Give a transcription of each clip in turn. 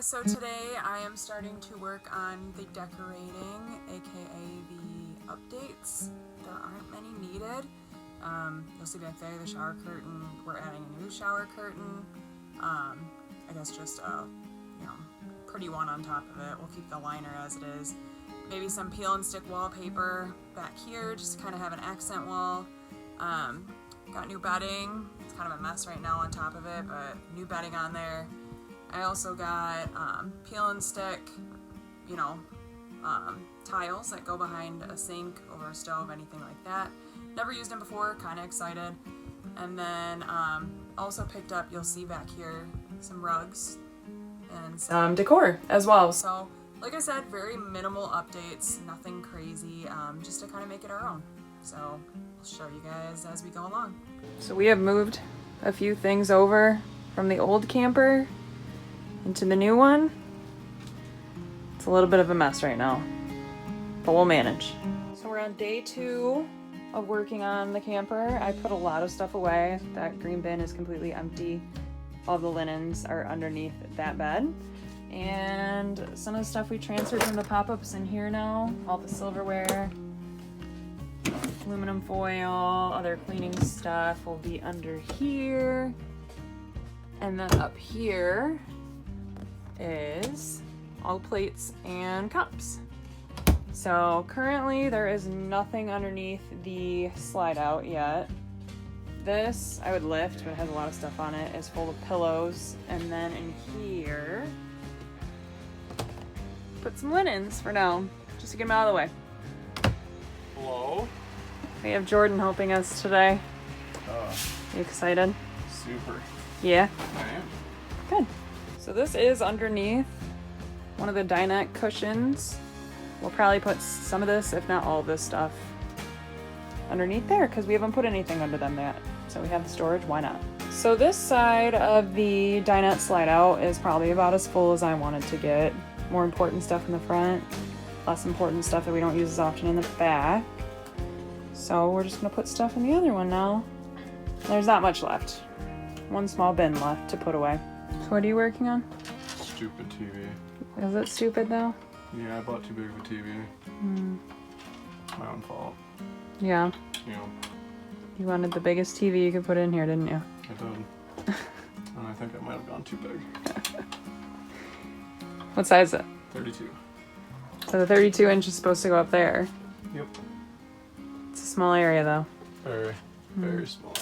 So today I am starting to work on the decorating, aka the updates. There aren't many needed. You'll see back there the shower curtain. We're adding a new shower curtain. I guess just a pretty one on top of it. We'll keep the liner as it is. Maybe some peel and stick wallpaper back here, just to kind of have an accent wall. Got new bedding. It's kind of a mess right now on top of it, but new bedding on there. I also got peel and stick, tiles that go behind a sink, over a stove, anything like that. Never used them before, kind of excited. And then also picked up, you'll see back here, some rugs and some decor as well. So, like I said, very minimal updates, nothing crazy, just to kind of make it our own. So, I'll show you guys as we go along. So we have moved a few things over from the old camper into the new one. It's a little bit of a mess right now, but we'll manage. So we're on day 2 of working on the camper. I put a lot of stuff away. That green bin is completely empty. All the linens are underneath that bed. And some of the stuff we transferred from the pop-ups in here now. All the silverware, aluminum foil, other cleaning stuff will be under here. And then up here is all plates and cups. So currently there is nothing underneath the slide out yet. This I would lift, but it has a lot of stuff on it. It's full of pillows. And then in here, put some linens for now, just to get them out of the way. Hello? We have Jordan helping us today. You excited? Super. Yeah? I am. Good. So this is underneath one of the dinette cushions. We'll probably put some of this, if not all of this stuff, underneath there because we haven't put anything under them yet. So we have the storage, why not? So this side of the dinette slide out is probably about as full as I wanted to get. More important stuff in the front, less important stuff that we don't use as often in the back. So we're just gonna put stuff in the other one now. There's not much left. One small bin left to put away. So what are you working on? Stupid TV. Is it stupid though? Yeah, I bought too big of a TV. My own fault. Yeah. You know, You wanted the biggest TV you could put in here, didn't you? I did. And I think I might have gone too big. What size is it? 32. So the 32 inch is supposed to go up there. Yep. It's a small area though. Very, very small.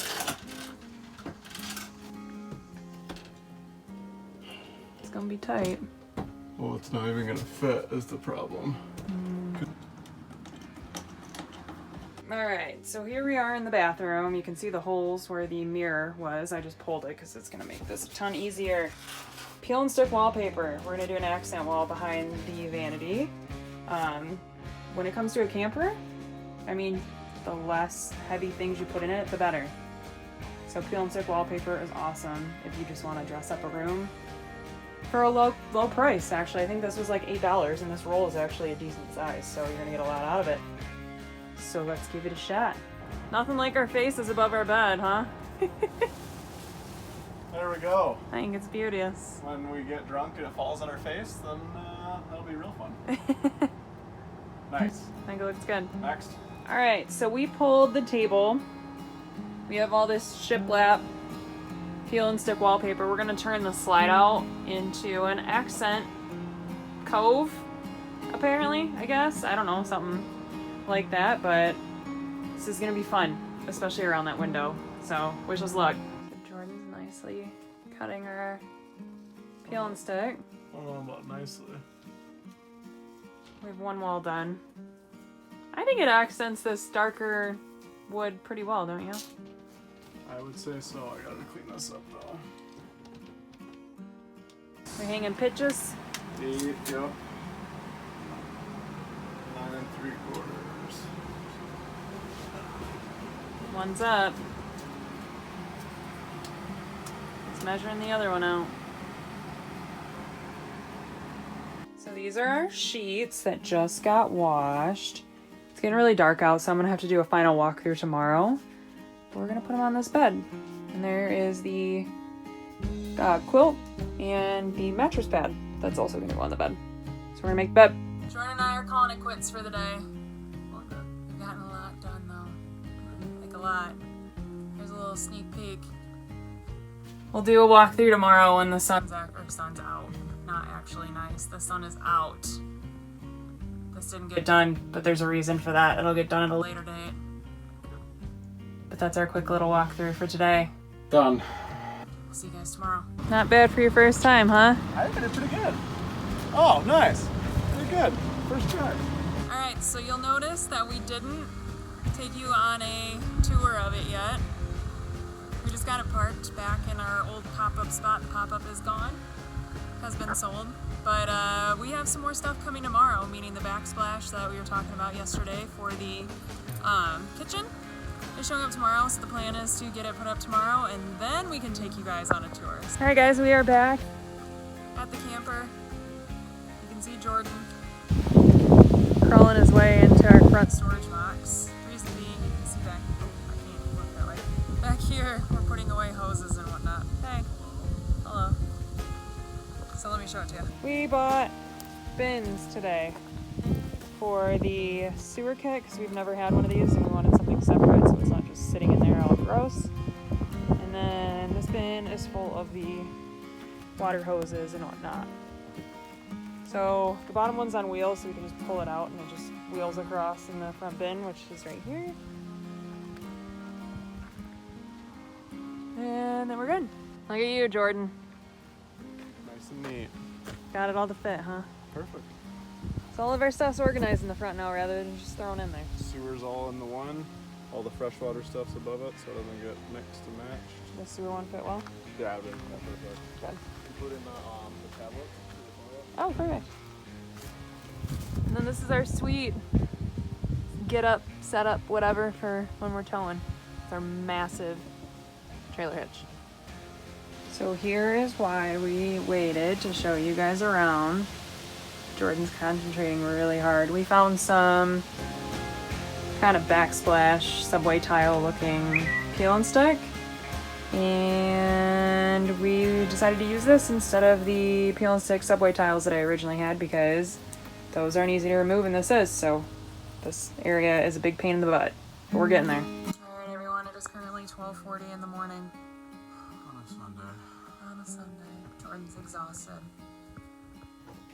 It's gonna be tight. Well, it's not even gonna fit is the problem. Alright, so here we are in the bathroom. You can see the holes where the mirror was. I just pulled it because it's gonna make this a ton easier. Peel and stick wallpaper. We're gonna do an accent wall behind the vanity. When it comes to a camper, I mean, the less heavy things you put in it, the better. So peel and stick wallpaper is awesome if you just want to dress up a room for a low price. Actually, I think this was like $8, and this roll is actually a decent size, so you're gonna get a lot out of it. So let's give it a shot. Nothing like our faces above our bed, huh? There we go. I think it's beauteous. When we get drunk and it falls on our face, then that'll be real fun. Nice. I think it looks good. Next. Alright, so we pulled the table. We have all this shiplap peel and stick wallpaper. We're gonna turn the slide out into an accent cove, apparently, I guess. I don't know, something like that, but this is gonna be fun, especially around that window. So wish us luck. So Jordan's nicely cutting our peel and stick. I don't know about nicely. We have one wall done. I think it accents this darker wood pretty well, don't you? I would say so. I gotta clean this up though. We're hanging pitches. 8, yep. 9 3/4. One's up. Let's measuring the other one out. So these are our sheets that just got washed. It's getting really dark out, so I'm gonna have to do a final walkthrough tomorrow. But we're gonna put them on this bed. And there is the quilt and the mattress pad that's also gonna go on the bed. So we're gonna make bed. Jordan and I are calling it quits for the day. We've gotten a lot done though. Like a lot. Here's a little sneak peek. We'll do a walkthrough tomorrow when the sun's out. Not actually nice. The sun is out. This didn't get done, but there's a reason for that. It'll get done at a later date. But that's our quick little walkthrough for today. Done. We'll see you guys tomorrow. Not bad for your first time, huh? I think I did pretty good. Oh, nice. Pretty good. First try. Alright, so you'll notice that we didn't take you on a tour of it yet. We just got it parked back in our old pop-up spot. The pop-up is gone. Has been sold. But we have some more stuff coming tomorrow, meaning the backsplash that we were talking about yesterday for the kitchen is showing up tomorrow. So the plan is to get it put up tomorrow, and then we can take you guys on a tour. Alright guys, we are back at the camper. You can see Jordan crawling his way into our front storage box. Reason being, you can see back, I can't look that way. Back here, we're putting away hoses and whatnot. Hey, hello. So let me show it to you. We bought bins today for the sewer kit because we've never had one of these and we wanted something separate so it's not just sitting in there all gross. And then this bin is full of the water hoses and whatnot. So the bottom one's on wheels so we can just pull it out and it just wheels across in the front bin, which is right here. And then we're good. Look at you, Jordan. Nice and neat. Got it all to fit, huh? Perfect. So all of our stuff's organized in the front now rather than just thrown in there. Sewer's all in the one. All the freshwater stuff's above it so it doesn't get mixed and matched. The sewer one fit well? Yeah, it did. That's perfect. Good. You put in the tablet. Oh, perfect. And then this is our suite. Get up, set up, whatever for when we're towing. It's our massive trailer hitch. So here is why we waited to show you guys around. Jordan's concentrating really hard. We found some kind of backsplash, subway tile looking peel and stick. And we decided to use this instead of the peel and stick subway tiles that I originally had because those aren't easy to remove and this is. So this area is a big pain in the butt. But we're getting there. Alright everyone, it is currently 12:40 in the morning. On a Sunday. Jordan's exhausted.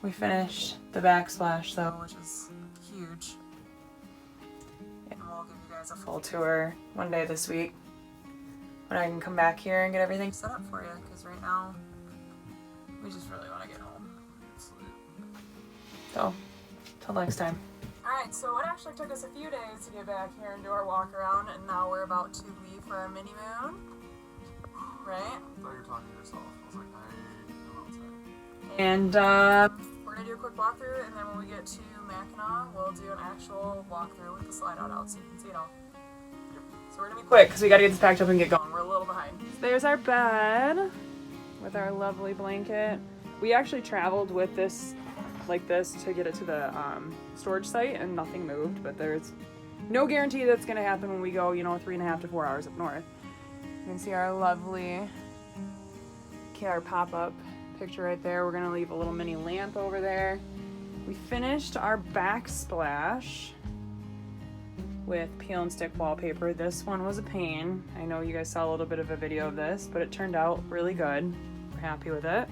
We finished the backsplash though, which is huge. And we'll give you guys a full tour one day this week when I can come back here and get everything set up for you, because right now we just really want to get home. So, till next time. Alright, so it actually took us a few days to get back here and do our walk around, and now we're about to leave for our mini moon. Right? I thought you were talking to yourself. I was like, I don't know. And we're gonna do a quick walkthrough, and then when we get to Mackinac, we'll do an actual walkthrough with the slide out so you can see it all. Yep. So we're gonna be quick because we gotta get this packed up and get going. We're a little behind. So there's our bed with our lovely blanket. We actually traveled with this like this to get it to the storage site, and nothing moved. But there's no guarantee that's gonna happen when we go, 3.5 to 4 hours up north. You can see our lovely our pop-up picture right there. We're gonna leave a little mini lamp over there. We finished our backsplash with peel and stick wallpaper. This one was a pain. I know you guys saw a little bit of a video of this, but it turned out really good. We're happy with it.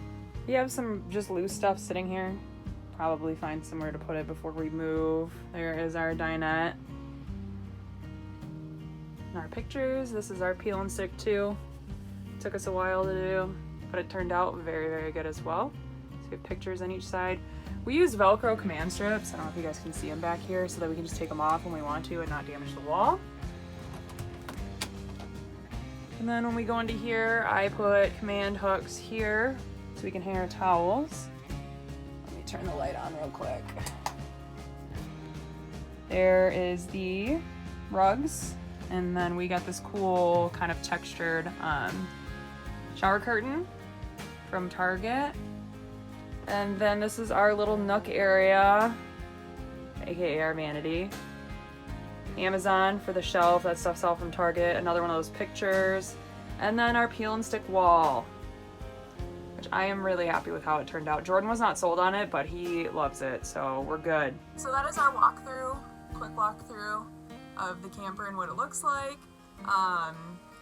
We have some just loose stuff sitting here. Probably find somewhere to put it before we move. There is our dinette. And our pictures. This is our peel and stick too. Took us a while to do, but it turned out very, very good as well. So we have pictures on each side. We use Velcro command strips. I don't know if you guys can see them back here, so that we can just take them off when we want to and not damage the wall. And then when we go into here, I put command hooks here so we can hang our towels. Let me turn the light on real quick. There is the rugs, and then we got this cool kind of textured shower curtain from Target. And then this is our little nook area, aka our vanity. Amazon for the shelf, that stuff's all from Target. Another one of those pictures. And then our peel and stick wall. which I am really happy with how it turned out. Jordan was not sold on it, but he loves it, so we're good. So that is our walkthrough, quick walkthrough of the camper and what it looks like.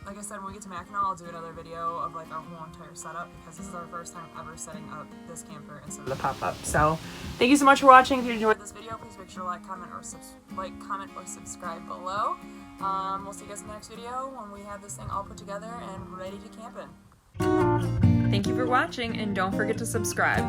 Like I said, when we get to Mackinac, I'll do another video of like our whole entire setup, because this is our first time ever setting up this camper instead of the pop-up. So thank you so much for watching. If you enjoyed this video, please make sure to like, comment, or subscribe below. We'll see you guys in the next video when we have this thing all put together and ready to camp in. Thank you for watching, and don't forget to subscribe.